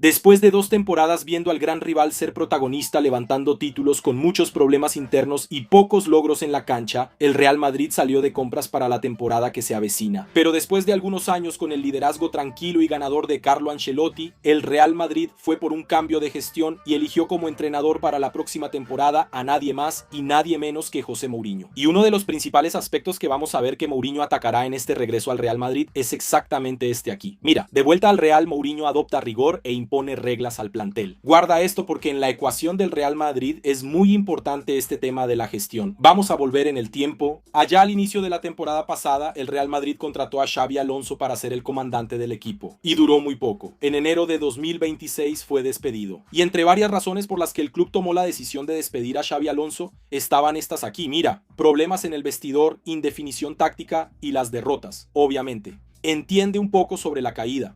Después de 2 temporadas viendo al gran rival ser protagonista levantando títulos con muchos problemas internos y pocos logros en la cancha, el Real Madrid salió de compras para la temporada que se avecina. Pero después de algunos años con el liderazgo tranquilo y ganador de Carlo Ancelotti, el Real Madrid fue por un cambio de gestión y eligió como entrenador para la próxima temporada a nadie más y nadie menos que José Mourinho. Y uno de los principales aspectos que vamos a ver que Mourinho atacará en este regreso al Real Madrid es exactamente este aquí. Mira, de vuelta al Real, Mourinho adopta rigor e impone reglas al plantel. Guarda esto porque en la ecuación del Real Madrid es muy importante este tema de la gestión. Vamos a volver en el tiempo. Allá al inicio de la temporada pasada, el Real Madrid contrató a Xabi Alonso para ser el comandante del equipo. Y duró muy poco. En enero de 2026 fue despedido. Y entre varias razones por las que el club tomó la decisión de despedir a Xabi Alonso, estaban estas aquí. Mira, problemas en el vestidor, indefinición táctica y las derrotas, obviamente. Entiende un poco sobre la caída.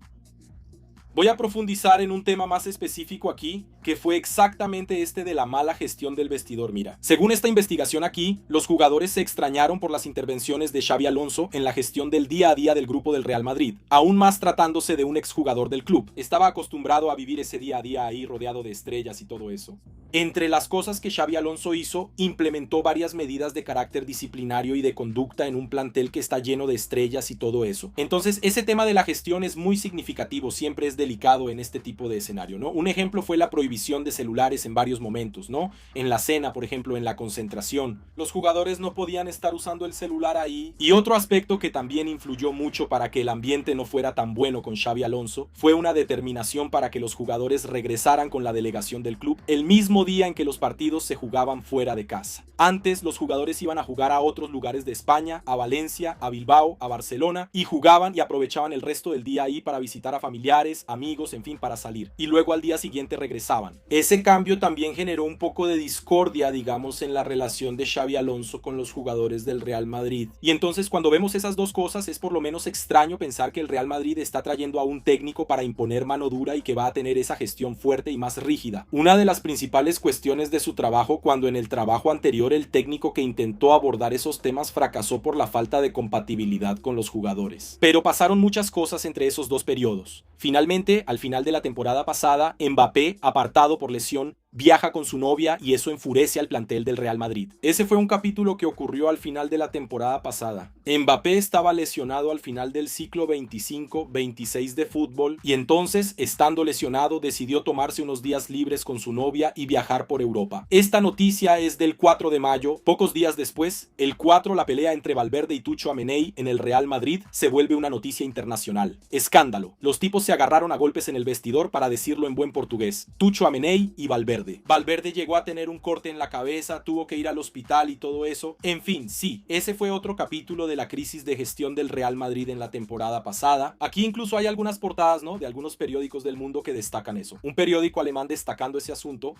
Voy a profundizar en un tema más específico aquí, que fue exactamente este de la mala gestión del vestidor. Mira, según esta investigación aquí, los jugadores se extrañaron por las intervenciones de Xabi Alonso en la gestión del día a día del grupo del Real Madrid, aún más tratándose de un exjugador del club. Estaba acostumbrado a vivir ese día a día ahí rodeado de estrellas y todo eso. Entre las cosas que Xabi Alonso hizo, implementó varias medidas de carácter disciplinario y de conducta en un plantel que está lleno de estrellas y todo eso. Entonces, ese tema de la gestión es muy significativo, siempre es delicado en este tipo de escenario, ¿no? Un ejemplo fue la prohibición de celulares en varios momentos, ¿no? En la cena, por ejemplo, en la concentración. Los jugadores no podían estar usando el celular ahí. Y otro aspecto que también influyó mucho para que el ambiente no fuera tan bueno con Xabi Alonso fue una determinación para que los jugadores regresaran con la delegación del club el mismo día en que los partidos se jugaban fuera de casa. Antes los jugadores iban a jugar a otros lugares de España, a Valencia, a Bilbao, a Barcelona, y jugaban y aprovechaban el resto del día ahí para visitar a familiares, amigos, en fin, para salir. Y luego al día siguiente regresaban. Ese cambio también generó un poco de discordia, digamos, en la relación de Xabi Alonso con los jugadores del Real Madrid. Y entonces cuando vemos esas dos cosas es por lo menos extraño pensar que el Real Madrid está trayendo a un técnico para imponer mano dura y que va a tener esa gestión fuerte y más rígida. Una de las principales cuestiones de su trabajo cuando en el trabajo anterior el técnico que intentó abordar esos temas fracasó por la falta de compatibilidad con los jugadores. Pero pasaron muchas cosas entre esos dos periodos. Finalmente, al final de la temporada pasada, Mbappé, apartado por lesión, viaja con su novia y eso enfurece al plantel del Real Madrid. Ese fue un capítulo que ocurrió al final de la temporada pasada. Mbappé estaba lesionado al final del ciclo 25-26 de fútbol y entonces, estando lesionado, decidió tomarse unos días libres con su novia y viajar por Europa. Esta noticia es del 4 de mayo. Pocos días después, el 4, la pelea entre Valverde y Tucho Ameney en el Real Madrid se vuelve una noticia internacional. Escándalo. Los tipos se agarraron a golpes en el vestidor, para decirlo en buen portugués. Tucho Ameney y Valverde. Valverde llegó a tener un corte en la cabeza, tuvo que ir al hospital y todo eso. En fin, sí, ese fue otro capítulo de la crisis de gestión del Real Madrid en la temporada pasada. Aquí incluso hay algunas portadas, ¿no?, de algunos periódicos del mundo que destacan eso. Un periódico alemán destacando ese asunto.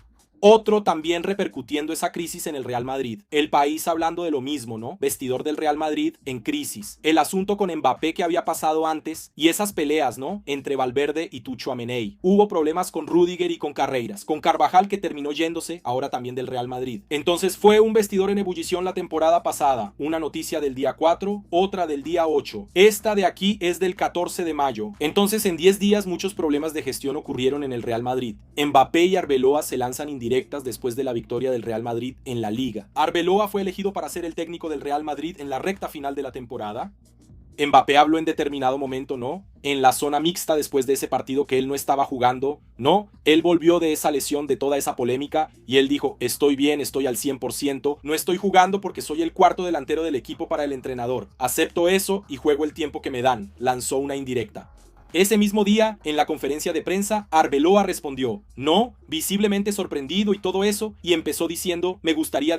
Otro también repercutiendo esa crisis en el Real Madrid. El País hablando de lo mismo, ¿no? Vestidor del Real Madrid en crisis. El asunto con Mbappé que había pasado antes y esas peleas, ¿no?, entre Valverde y Tucho Ameney. Hubo problemas con Rüdiger y con Carreiras. Con Carvajal, que terminó yéndose, ahora también del Real Madrid. Entonces fue un vestidor en ebullición la temporada pasada. Una noticia del día 4, otra del día 8. Esta de aquí es del 14 de mayo. Entonces en 10 días muchos problemas de gestión ocurrieron en el Real Madrid. Mbappé y Arbeloa se lanzan indirectas después de la victoria del Real Madrid en la Liga. Arbeloa fue elegido para ser el técnico del Real Madrid en la recta final de la temporada. Mbappé habló en determinado momento, ¿no?, en la zona mixta después de ese partido, que él no estaba jugando, ¿no? Él volvió de esa lesión, de toda esa polémica, y él dijo: estoy bien, estoy al 100%, no estoy jugando porque soy el cuarto delantero del equipo para el entrenador. Acepto eso y juego el tiempo que me dan. Lanzó una indirecta. Ese mismo día, en la conferencia de prensa, Arbeloa respondió: no, visiblemente sorprendido y todo eso, y empezó diciendo: me gustaría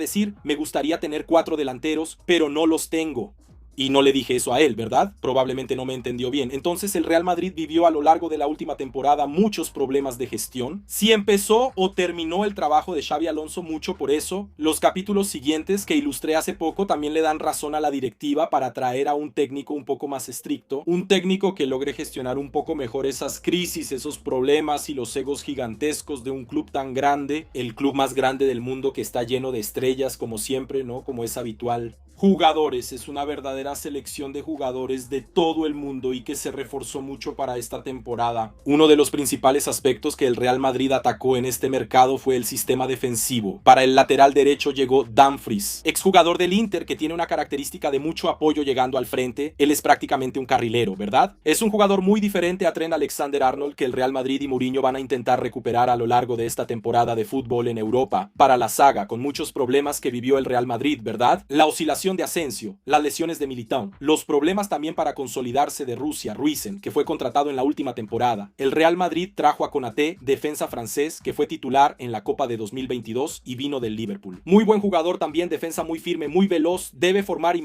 tener 4 delanteros, pero no los tengo. Y no le dije eso a él, ¿verdad? Probablemente no me entendió bien. Entonces el Real Madrid vivió a lo largo de la última temporada muchos problemas de gestión. Si empezó o terminó el trabajo de Xabi Alonso mucho por eso, los capítulos siguientes que ilustré hace poco también le dan razón a la directiva para traer a un técnico un poco más estricto, un técnico que logre gestionar un poco mejor esas crisis, esos problemas y los egos gigantescos de un club tan grande, el club más grande del mundo que está lleno de estrellas como siempre, ¿no?, como es habitual. Jugadores, es una verdadera selección de jugadores de todo el mundo y que se reforzó mucho para esta temporada. Uno de los principales aspectos que el Real Madrid atacó en este mercado fue el sistema defensivo. Para el lateral derecho llegó Dumfries, exjugador del Inter que tiene una característica de mucho apoyo llegando al frente. Él es prácticamente un carrilero, ¿verdad? Es un jugador muy diferente a Trent Alexander-Arnold que el Real Madrid y Mourinho van a intentar recuperar a lo largo de esta temporada de fútbol en Europa. Para la saga, con muchos problemas que vivió el Real Madrid, ¿verdad? La oscilación de Asensio, las lesiones de Militão, los problemas también para consolidarse de Rusia, Ruisen, que fue contratado en la última temporada. El Real Madrid trajo a Konaté, defensa francés, que fue titular en la Copa de 2022 y vino del Liverpool. Muy buen jugador también, defensa muy firme, muy veloz, debe formar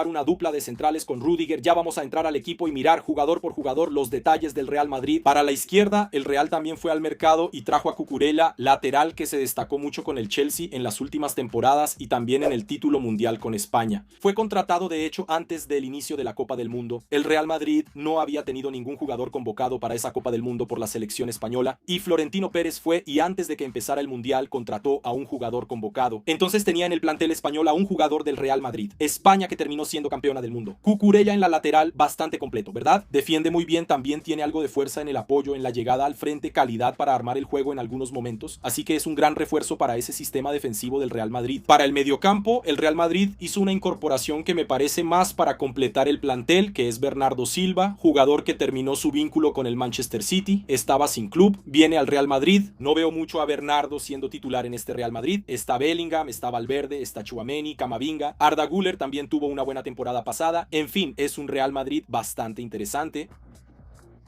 una dupla de centrales con Rüdiger. Ya vamos a entrar al equipo y mirar jugador por jugador los detalles del Real Madrid. Para la izquierda, el Real también fue al mercado y trajo a Cucurella, lateral que se destacó mucho con el Chelsea en las últimas temporadas y también en el título mundial con España. Fue contratado de hecho antes del inicio de la Copa del Mundo. El Real Madrid no había tenido ningún jugador convocado para esa Copa del Mundo por la selección española y Florentino Pérez fue y antes de que empezara el Mundial contrató a un jugador convocado. Entonces tenía en el plantel español a un jugador del Real Madrid. España que terminó siendo campeona del mundo. Cucurella en la lateral bastante completo, ¿verdad? Defiende muy bien, también tiene algo de fuerza en el apoyo, en la llegada al frente, calidad para armar el juego en algunos momentos. Así que es un gran refuerzo para ese sistema defensivo del Real Madrid. Para el mediocampo, el Real Madrid hizo una incorporación que me parece más para completar el plantel, que es Bernardo Silva, jugador que terminó su vínculo con el Manchester City, estaba sin club, viene al Real Madrid. No veo mucho a Bernardo siendo titular en este Real Madrid. Está Bellingham, está Valverde, está Tchouaméni, Camavinga, Arda Güler también tuvo una buena temporada pasada. En fin, es un Real Madrid bastante interesante.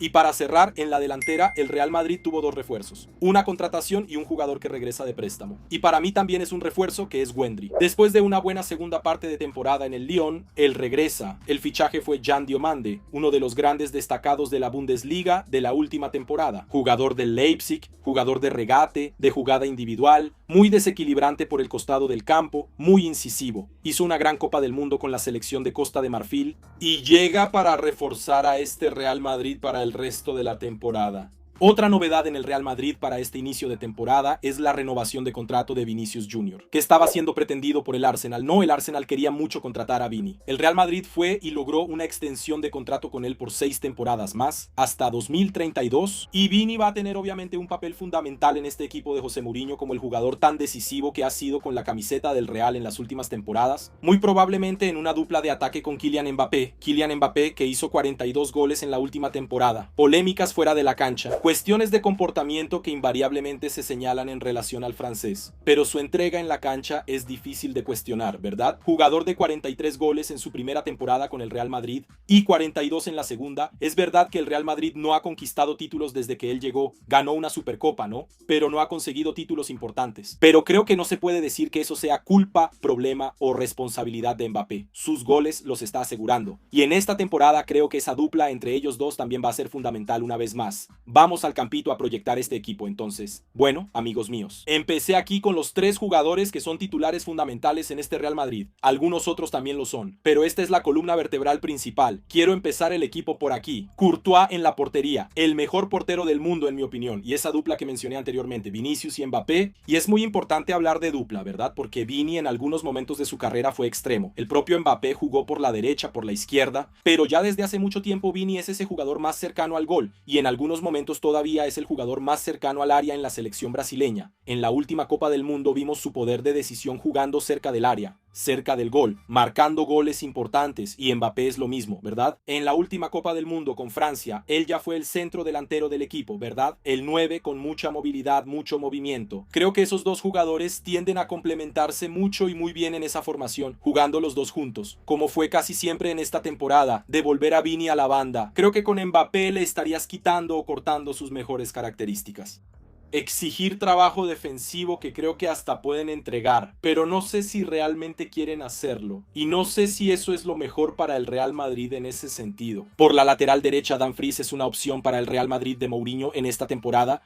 Y para cerrar, en la delantera, el Real Madrid tuvo dos refuerzos, una contratación y un jugador que regresa de préstamo. Y para mí también es un refuerzo que es Wendry. Después de una buena segunda parte de temporada en el Lyon, él regresa. El fichaje fue Jan Diomande, uno de los grandes destacados de la Bundesliga de la última temporada. Jugador del Leipzig, jugador de regate, de jugada individual, muy desequilibrante por el costado del campo, muy incisivo. Hizo una gran Copa del Mundo con la selección de Costa de Marfil y llega para reforzar a este Real Madrid para el resto de la temporada. Otra novedad en el Real Madrid para este inicio de temporada es la renovación de contrato de Vinicius Jr., que estaba siendo pretendido por el Arsenal. No, el Arsenal quería mucho contratar a Vini. El Real Madrid fue y logró una extensión de contrato con él por 6 temporadas más, hasta 2032, y Vini va a tener obviamente un papel fundamental en este equipo de José Mourinho como el jugador tan decisivo que ha sido con la camiseta del Real en las últimas temporadas, muy probablemente en una dupla de ataque con Kylian Mbappé que hizo 42 goles en la última temporada, polémicas fuera de la cancha, cuestiones de comportamiento que invariablemente se señalan en relación al francés, pero su entrega en la cancha es difícil de cuestionar, ¿verdad? Jugador de 43 goles en su primera temporada con el Real Madrid y 42 en la segunda. Es verdad que el Real Madrid no ha conquistado títulos desde que él llegó, ganó una Supercopa, ¿no? Pero no ha conseguido títulos importantes. Pero creo que no se puede decir que eso sea culpa, problema o responsabilidad de Mbappé. Sus goles los está asegurando. Y en esta temporada creo que esa dupla entre ellos dos también va a ser fundamental una vez más. Vamos al campito a proyectar este equipo entonces. Bueno, amigos míos, empecé aquí con los 3 jugadores que son titulares fundamentales en este Real Madrid. Algunos otros también lo son, pero esta es la columna vertebral principal. Quiero empezar el equipo por aquí. Courtois en la portería, el mejor portero del mundo en mi opinión, y esa dupla que mencioné anteriormente, Vinicius y Mbappé. Y es muy importante hablar de dupla, ¿verdad? Porque Vini en algunos momentos de su carrera fue extremo. El propio Mbappé jugó por la derecha, por la izquierda, pero ya desde hace mucho tiempo Vini es ese jugador más cercano al gol, y en algunos momentos todavía es el jugador más cercano al área en la selección brasileña. En la última Copa del Mundo vimos su poder de decisión jugando cerca del área, cerca del gol, marcando goles importantes, y Mbappé es lo mismo, ¿verdad? En la última Copa del Mundo con Francia, él ya fue el centro delantero del equipo, ¿verdad? El 9 con mucha movilidad, mucho movimiento. Creo que esos dos jugadores tienden a complementarse mucho y muy bien en esa formación, jugando los dos juntos, como fue casi siempre en esta temporada, de volver a Vini a la banda. Creo que con Mbappé le estarías quitando o cortando sus mejores características. Exigir trabajo defensivo que creo que hasta pueden entregar, pero no sé si realmente quieren hacerlo, y no sé si eso es lo mejor para el Real Madrid en ese sentido. Por la lateral derecha, Dumfries es una opción para el Real Madrid de Mourinho en esta temporada.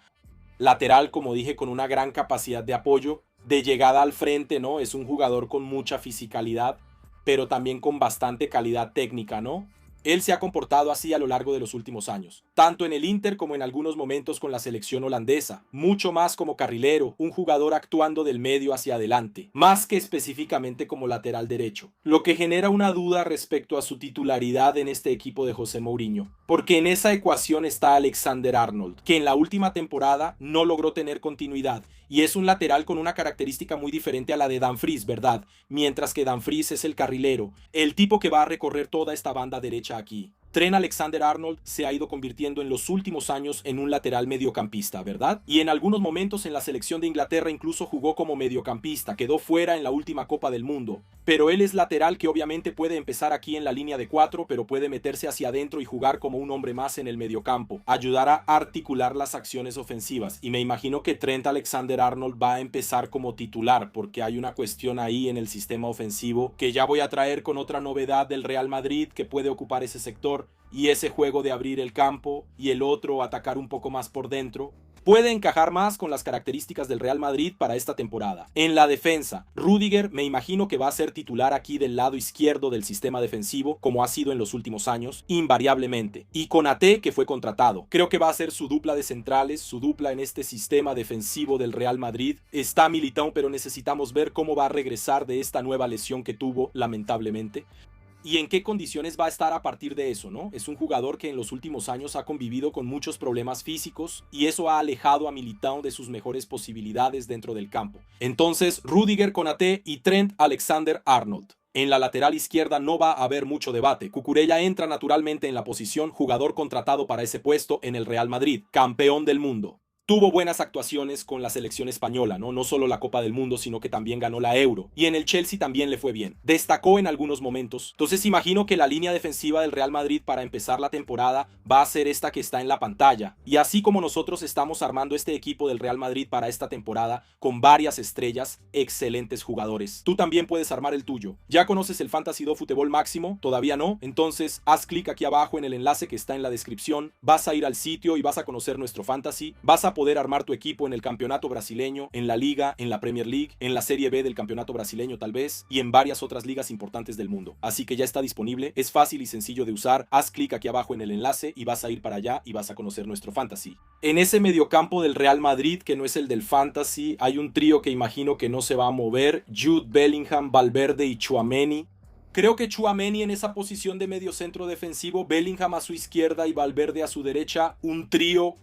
Lateral, como dije, con una gran capacidad de apoyo, de llegada al frente, ¿no? Es un jugador con mucha fisicalidad, pero también con bastante calidad técnica, ¿no? Él se ha comportado así a lo largo de los últimos años, tanto en el Inter como en algunos momentos con la selección holandesa, mucho más como carrilero, un jugador actuando del medio hacia adelante, más que específicamente como lateral derecho, lo que genera una duda respecto a su titularidad en este equipo de José Mourinho, porque en esa ecuación está Alexander-Arnold, que en la última temporada no logró tener continuidad, y es un lateral con una característica muy diferente a la de Dumfries, ¿verdad? Mientras que Dumfries es el carrilero, el tipo que va a recorrer toda esta banda derecha aquí. Trent Alexander-Arnold se ha ido convirtiendo en los últimos años en un lateral mediocampista, ¿verdad? Y en algunos momentos en la selección de Inglaterra incluso jugó como mediocampista, quedó fuera en la última Copa del Mundo. Pero él es lateral que obviamente puede empezar aquí en la línea de 4, pero puede meterse hacia adentro y jugar como un hombre más en el mediocampo, ayudar a articular las acciones ofensivas. Y me imagino que Trent Alexander-Arnold va a empezar como titular, porque hay una cuestión ahí en el sistema ofensivo que ya voy a traer con otra novedad del Real Madrid que puede ocupar ese sector, y ese juego de abrir el campo y el otro atacar un poco más por dentro puede encajar más con las características del Real Madrid para esta temporada. En la defensa, Rüdiger me imagino que va a ser titular aquí del lado izquierdo del sistema defensivo, como ha sido en los últimos años, invariablemente. Y Konaté, que fue contratado. Creo que va a ser su dupla de centrales, su dupla en este sistema defensivo del Real Madrid. Está Militão, pero necesitamos ver cómo va a regresar de esta nueva lesión que tuvo, lamentablemente. Y en qué condiciones va a estar a partir de eso, ¿no? Es un jugador que en los últimos años ha convivido con muchos problemas físicos y eso ha alejado a Militão de sus mejores posibilidades dentro del campo. Entonces, Rüdiger, Konaté y Trent Alexander-Arnold. En la lateral izquierda no va a haber mucho debate. Cucurella entra naturalmente en la posición, jugador contratado para ese puesto en el Real Madrid, campeón del mundo. Tuvo buenas actuaciones con la selección española, ¿no? No solo la Copa del Mundo, sino que también ganó la Euro. Y en el Chelsea también le fue bien. Destacó en algunos momentos. Entonces imagino que la línea defensiva del Real Madrid para empezar la temporada va a ser esta que está en la pantalla. Y así como nosotros estamos armando este equipo del Real Madrid para esta temporada con varias estrellas, excelentes jugadores. Tú también puedes armar el tuyo. ¿Ya conoces el Fantasy Do Fútbol Máximo? ¿Todavía no? Entonces haz clic aquí abajo en el enlace que está en la descripción. Vas a ir al sitio y vas a conocer nuestro Fantasy. Vas a poder armar tu equipo en el campeonato brasileño, en la Liga, en la Premier League, en la Serie B del campeonato brasileño tal vez, y en varias otras ligas importantes del mundo. Así que ya está disponible, es fácil y sencillo de usar. Haz clic aquí abajo en el enlace y vas a ir para allá y vas a conocer nuestro Fantasy. En ese mediocampo del Real Madrid, que no es el del Fantasy, hay un trío que imagino que no se va a mover: Jude Bellingham, Valverde y Tchouaméni. Creo que Tchouaméni en esa posición de mediocentro defensivo, Bellingham a su izquierda y Valverde a su derecha, un trío.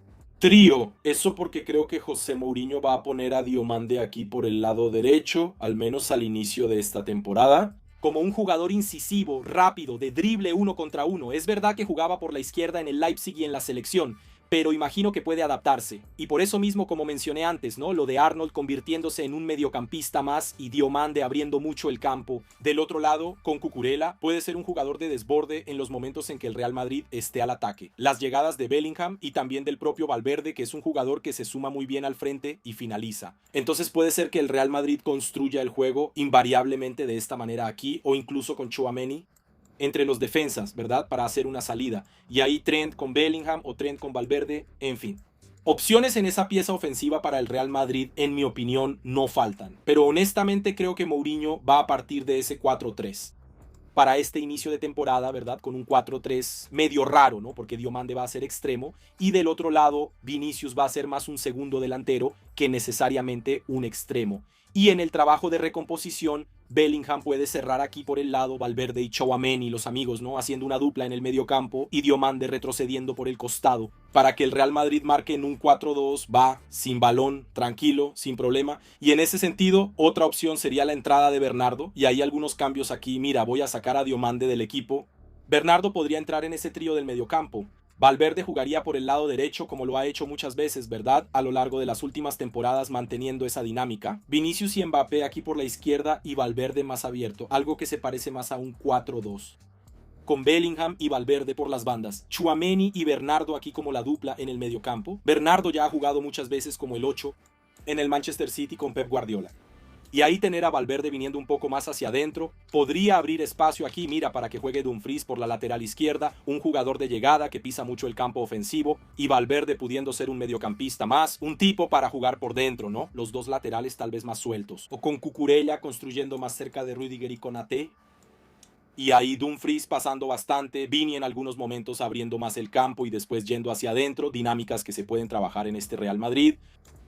Eso porque creo que José Mourinho va a poner a Diomande aquí por el lado derecho, al menos al inicio de esta temporada, como un jugador incisivo, rápido, de drible 1 contra 1. Es verdad que jugaba por la izquierda en el Leipzig y en la selección, pero imagino que puede adaptarse. Y por eso mismo, como mencioné antes, ¿no? Lo de Arnold convirtiéndose en un mediocampista más y Diomande abriendo mucho el campo. Del otro lado, con Cucurella, puede ser un jugador de desborde en los momentos en que el Real Madrid esté al ataque. Las llegadas de Bellingham y también del propio Valverde, que es un jugador que se suma muy bien al frente y finaliza. Entonces puede ser que el Real Madrid construya el juego invariablemente de esta manera aquí, o incluso con Tchouaméni entre los defensas, ¿verdad? Para hacer una salida. Y ahí Trent con Bellingham o Trent con Valverde, en fin. Opciones en esa pieza ofensiva para el Real Madrid, en mi opinión, no faltan. Pero honestamente creo que Mourinho va a partir de ese 4-3. Para este inicio de temporada, ¿verdad? Con un 4-3 medio raro, ¿no? Porque Diomande va a ser extremo y del otro lado Vinicius va a ser más un segundo delantero que necesariamente un extremo. Y en el trabajo de recomposición, Bellingham puede cerrar aquí por el lado, Valverde y Tchouaméni, los amigos, ¿no? Haciendo una dupla en el medio campo y Diomande retrocediendo por el costado para que el Real Madrid marque en un 4-2, va sin balón, tranquilo, sin problema. Y en ese sentido, otra opción sería la entrada de Bernardo y hay algunos cambios aquí. Mira, voy a sacar a Diomande del equipo. Bernardo podría entrar en ese trío del mediocampo. Valverde jugaría por el lado derecho como lo ha hecho muchas veces, ¿verdad? A lo largo de las últimas temporadas manteniendo esa dinámica. Vinicius y Mbappé aquí por la izquierda y Valverde más abierto, algo que se parece más a un 4-2. Con Bellingham y Valverde por las bandas. Tchouaméni y Bernardo aquí como la dupla en el mediocampo. Bernardo ya ha jugado muchas veces como el 8 en el Manchester City con Pep Guardiola. Y ahí tener a Valverde viniendo un poco más hacia adentro, podría abrir espacio aquí, mira, para que juegue Dumfries por la lateral izquierda, un jugador de llegada que pisa mucho el campo ofensivo, y Valverde pudiendo ser un mediocampista más, un tipo para jugar por dentro, ¿no? Los dos laterales tal vez más sueltos. O con Cucurella construyendo más cerca de Rüdiger y Konaté. y ahí Dumfries pasando bastante, Vini en algunos momentos abriendo más el campo y después yendo hacia adentro, dinámicas que se pueden trabajar en este Real Madrid,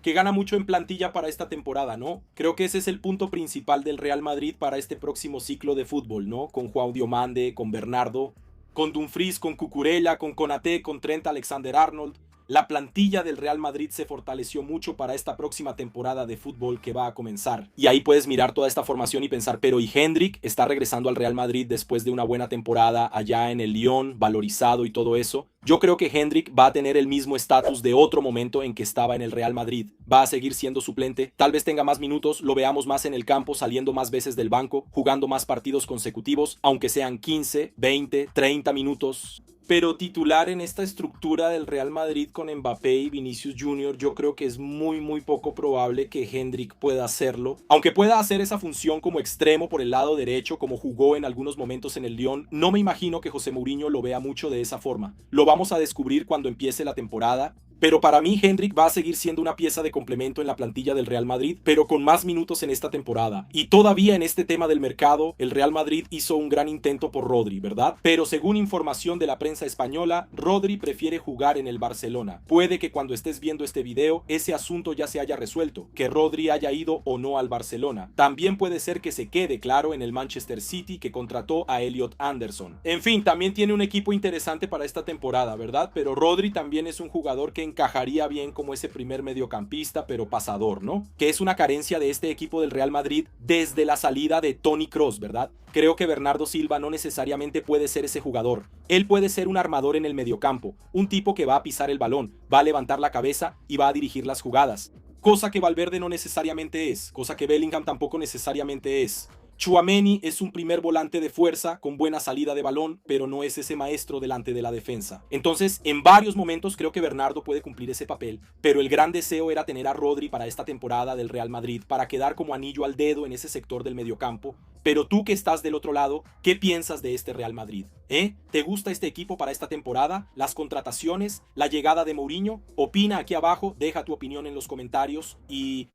que gana mucho en plantilla para esta temporada, ¿no? Creo que ese es el punto principal del Real Madrid para este próximo ciclo de fútbol, ¿no? Con João Diomande, con Bernardo, con Dumfries, con Cucurella, con Konaté, con Trent Alexander-Arnold. La plantilla del Real Madrid se fortaleció mucho para esta próxima temporada de fútbol que va a comenzar. Y ahí puedes mirar toda esta formación y pensar, pero ¿y Hendrik está regresando al Real Madrid después de una buena temporada allá en el Lyon, valorizado y todo eso? Yo creo que Hendrik va a tener el mismo estatus de otro momento en que estaba en el Real Madrid. Va a seguir siendo suplente, tal vez tenga más minutos, lo veamos más en el campo, saliendo más veces del banco, jugando más partidos consecutivos, aunque sean 15, 20, 30 minutos. Pero titular en esta estructura del Real Madrid con Mbappé y Vinicius Jr., yo creo que es muy poco probable que Hendrik pueda hacerlo. Aunque pueda hacer esa función como extremo por el lado derecho, como jugó en algunos momentos en el Lyon, no me imagino que José Mourinho lo vea mucho de esa forma. Lo vamos a descubrir cuando empiece la temporada. Pero para mí Hendrik va a seguir siendo una pieza de complemento en la plantilla del Real Madrid, pero con más minutos en esta temporada. Y todavía en este tema del mercado, el Real Madrid hizo un gran intento por Rodri, ¿verdad? Pero según información de la prensa española, Rodri prefiere jugar en el Barcelona. Puede que cuando estés viendo este video, ese asunto ya se haya resuelto, que Rodri haya ido o no al Barcelona. También puede ser que se quede, claro, en el Manchester City, que contrató a Elliot Anderson. En fin, también tiene un equipo interesante para esta temporada, ¿verdad? Pero Rodri también es un jugador que encajaría bien como ese primer mediocampista, pero pasador, ¿no? Que es una carencia de este equipo del Real Madrid desde la salida de Toni Kroos, ¿verdad? Creo que Bernardo Silva no necesariamente puede ser ese jugador. Él puede ser un armador en el mediocampo, un tipo que va a pisar el balón, va a levantar la cabeza y va a dirigir las jugadas. Cosa que Valverde no necesariamente es, cosa que Bellingham tampoco necesariamente es. Tchouaméni es un primer volante de fuerza con buena salida de balón, pero no es ese maestro delante de la defensa. Entonces, en varios momentos creo que Bernardo puede cumplir ese papel, pero el gran deseo era tener a Rodri para esta temporada del Real Madrid, para quedar como anillo al dedo en ese sector del mediocampo. Pero tú que estás del otro lado, ¿qué piensas de este Real Madrid? ¿Te gusta este equipo para esta temporada? ¿Las contrataciones? ¿La llegada de Mourinho? Opina aquí abajo, deja tu opinión en los comentarios y